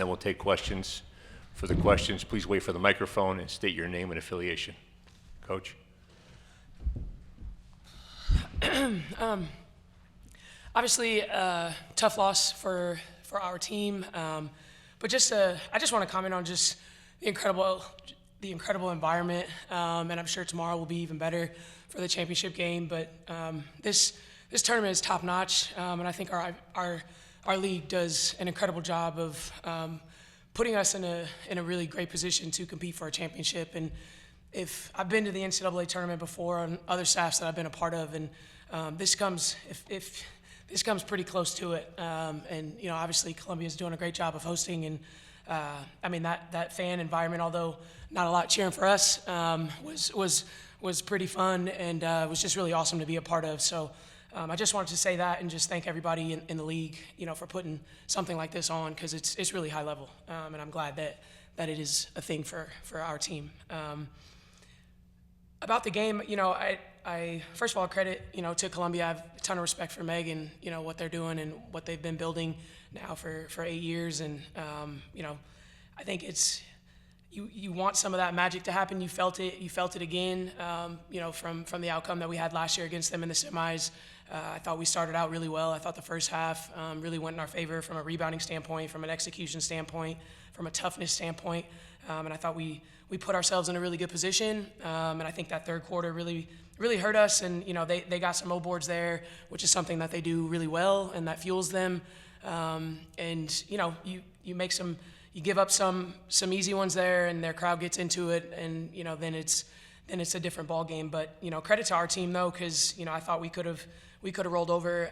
then we'll take questions. For the questions, please wait for the microphone and state your name and affiliation. Coach? Obviously, tough loss for our team, but I just want to comment on just the incredible environment, and I'm sure tomorrow will be even better for the championship game. But this tournament is top notch, and I think our league does an incredible job of putting us in a really great position to compete for a championship. And if I've been to the NCAA tournament before on other staffs that I've been a part of, and this comes pretty close to it. And obviously Columbia's doing a great job of hosting, and I mean that fan environment, although not a lot cheering for us, was pretty fun, and it was just really awesome to be a part of. So I just wanted to say that and just thank everybody in the league, for putting something like this on, because it's really high level, and I'm glad that it is a thing for our team. About the game, I first of all credit to Columbia. I have a ton of respect for Meg and what they're doing and what they've been building now for 8 years, and I think it's you want some of that magic to happen. You felt it again, from the outcome that we had last year against them in the semis. I thought we started out really well. I thought the first half really went in our favor from a rebounding standpoint, from an execution standpoint, from a toughness standpoint, and I thought we put ourselves in a really good position. And I think that third quarter really hurt us, and they got some old boards there, which is something that they do really well and that fuels them. And you make you give up some easy ones there, and their crowd gets into it, and then it's a different ball game. But credit to our team though, because I thought we could have rolled over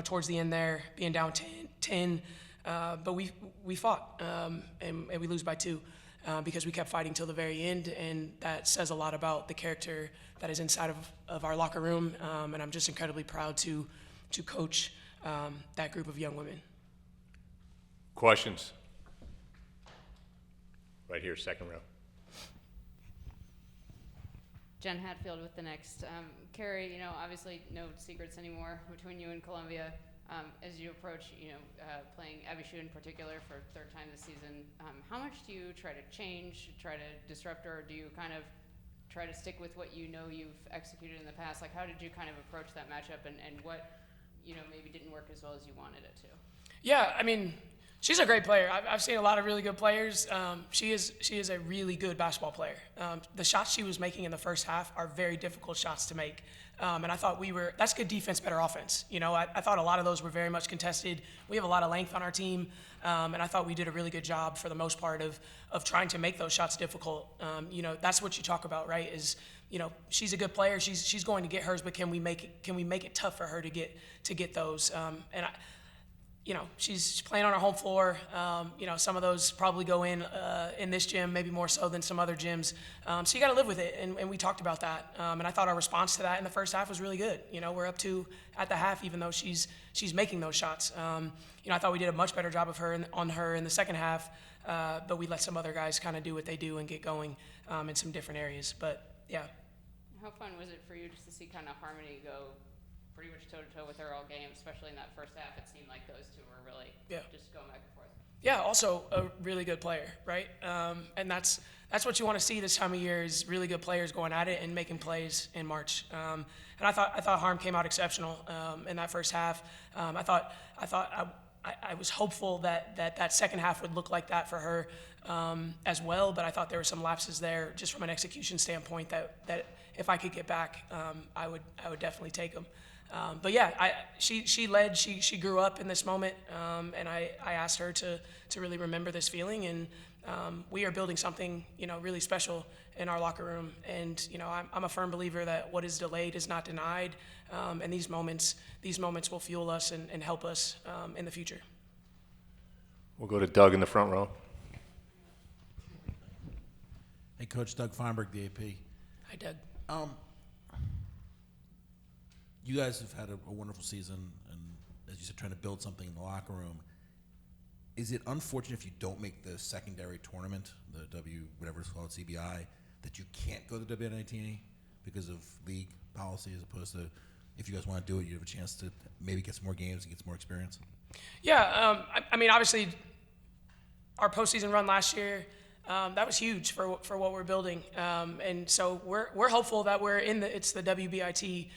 towards the end there, being down 10, but we fought, and we lose by 2. Because we kept fighting till the very end, and that says a lot about the character that is inside of our locker room, and I'm just incredibly proud to coach that group of young women. Questions? Right here, second row. Jen Hatfield with the Next. Carrie, obviously no secrets anymore between you and Columbia. As you approach, playing Abishu in particular for third time this season, how much do you try to change, try to disrupt her, or do you kind of try to stick with what you've executed in the past? Like, how did you kind of approach that matchup, and what, maybe didn't work as well as you wanted it to? Yeah, I mean, she's a great player. I've seen a lot of really good players. She is a really good basketball player. The shots she was making in the first half are very difficult shots to make. And I thought that's good defense, better offense. I thought a lot of those were very much contested. We have a lot of length on our team, and I thought we did a really good job for the most part of trying to make those shots difficult. That's what you talk about, right? Is she's a good player. She's going to get hers, but can we make it tough for her to get those? And she's playing on our home floor. Some of those probably go in this gym, maybe more so than some other gyms. So you got to live with it, and we talked about that. And I thought our response to that in the first half was really good. We're up 2 at the half, even though she's making those shots. I thought we did a much better job of on her in the second half, but we let some other guys kind of do what they do and get going in some different areas. But yeah. How fun was it for you just to see kind of Harmony go pretty much toe-to-toe with her all game, especially in that first half? It seemed like those two were really just going back and forth. Yeah, also a really good player, right? And that's what you want to see this time of year, is really good players going at it and making plays in March. And I thought Harm came out exceptional in that first half. I was hopeful that second half would look like that for her as well, but I thought there were some lapses there just from an execution standpoint that if I could get back, I would definitely take them. But yeah, she led. She grew up in this moment, and I asked her to really remember this feeling, and we are building something really special in our locker room. And I'm a firm believer that what is delayed is not denied, and these moments will fuel us and help us in the future. We'll go to Doug in the front row. Hey, Coach, Doug Feinberg, the AP. Hi, Doug. You guys have had a wonderful season, and as you said, trying to build something in the locker room. Is it unfortunate if you don't make the secondary tournament, the whatever it's called, CBI, that you can't go to the WNIT because of league policy, as opposed to if you guys want to do it, you have a chance to maybe get some more games and get some more experience? Yeah, I mean, obviously, our postseason run last year, that was huge for what we're building. And so we're hopeful that we're in it's the WBIT,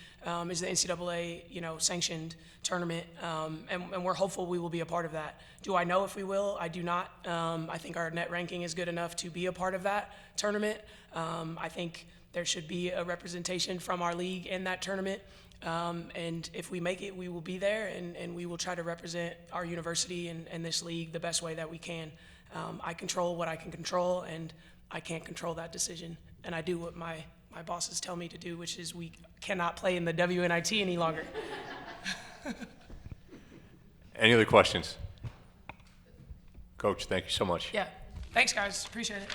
is the NCAA, sanctioned tournament. And we're hopeful we will be a part of that. Do I know if we will? I do not. I think our net ranking is good enough to be a part of that tournament. I think there should be a representation from our league in that tournament. And if we make it, we will be there, and we will try to represent our university and this league the best way that we can. I control what I can control, and I can't control that decision. And I do what my bosses tell me to do, which is we cannot play in the WNIT any longer. Any other questions? Coach, thank you so much. Yeah. Thanks, guys. Appreciate it.